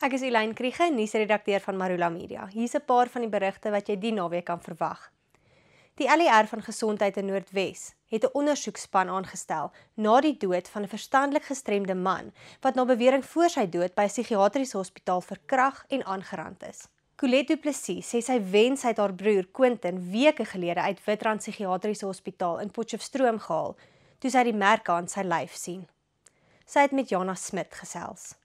Ek is Elaine Kriege, nuusredakteur van Marula Media. Hier's 'n paar van die berigte wat jy die naweek kan verwag. Die LER van Gesondheid in Noordwes het 'n ondersoekspan aangestel na die dood van 'n verstandelik gestremde man wat na bewering voor sy dood by 'n psigiatriese hospitaal verkragt en aangerand is. Colette Du Plessis sê sy wens sy het haar broer Quentin weke gelede uit Witstrand Psigiatriese Hospitaal in Potchefstroom gehaal, toe sy die merke aan sy lyf sien. Sy het met Jana Smit gesels.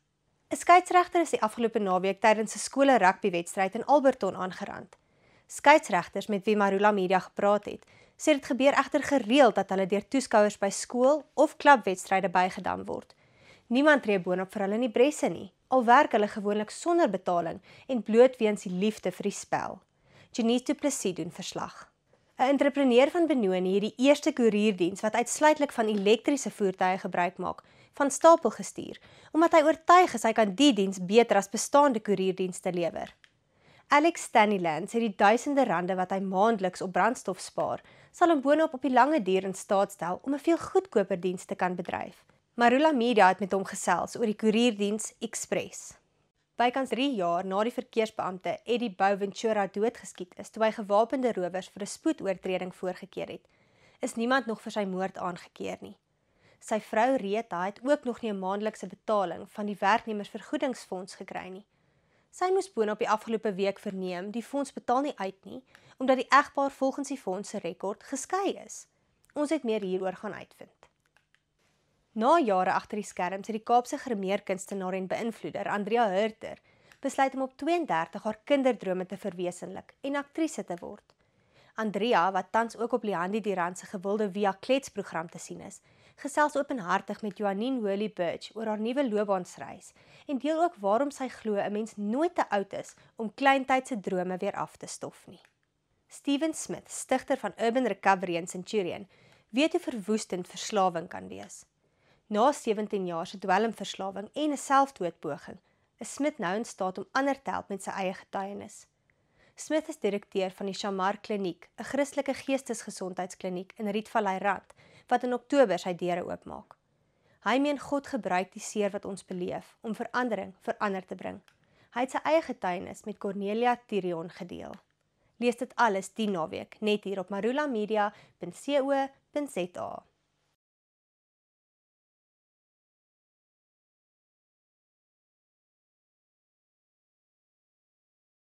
'n Skeieregter is die afgelope naweek tydens 'n skole rugbywedstryd in Alberton aangerand. Skeieregters met wie Marula Media gepraat het, sê dit gebeur egter gereeld dat hulle deur toeskouers by skool of klubwedstryde bygedam word. Niemand tree boonop vir hulle in die bresse nie, al werk hulle gewoonlik sonder betaling en bloot weens die liefde vir die spel. Janice Du Plessis doen verslag. 'n Entrepreneur van Benoni het die eerste koerierdiens wat uitsluitlik van elektriese voertuie gebruik maak, van stapel gestuur, omdat hy oortuig is hy kan die diens beter as bestaande koerierdienste lewer. Alex Stanleyland sê die duisende rande wat hy maandeliks op brandstof spaar, sal hom boonop op die lange duur in staat stel om 'n veel goedkoper diens te kan bedryf. Marula Media het met hom gesels oor die koerierdiens Express. Bykans 3 jaar na die verkeersbeampte Eddie Boventura doodgeskiet is toe hy gewapende rowers vir 'n spoedoortreding voorgekeer het, is niemand nog vir sy moord aangekeer nie. Sy vrou Rita het ook nog nie 'n maandelikse betaling van die werknemersvergoedingsfonds gekry nie. Sy moes boonop die afgelope week verneem die fonds betaal nie uit nie, omdat die egpaar volgens die fonds se rekord geskei is. Ons het meer hieroor gaan uitvind. Na jare agter die skerms het die Kaapse grimeerkunstenaar en beïnvloeder Andrea Hurter besluit om op 32 haar kinderdrome te verwesenlik en aktrise te word. Andrea, wat tans ook op Leandi Durant se gewilde Via Kletsprogram te sien is, gesels openhartig met Joanine Hurley Birch oor haar nuwe loopbaansreis en deel ook waarom sy glo 'n mens nooit te oud is om kleintydse drome weer af te stof nie. Steven Smith, stigter van Urban Recovery in Centurion, weet hoe verwoestend verslawing kan wees. Na 17 jaar se dwelmverslawing en 'n selfdoodpoging, is Smith nou in staat om ander te help met sy eie getuienis. Smith is direkteur van die Shamar Kliniek, 'n Christelike geestesgesondheidskliniek in Rietvallei Rand, wat in Oktober sy deure oopmaak. Hy meen God gebruik die seer wat ons beleef om verandering vir ander te bring. Hy het sy eie getuienis met Cornelia Tirion gedeel. Lees dit alles die naweek net hier op marulamedia.co.za.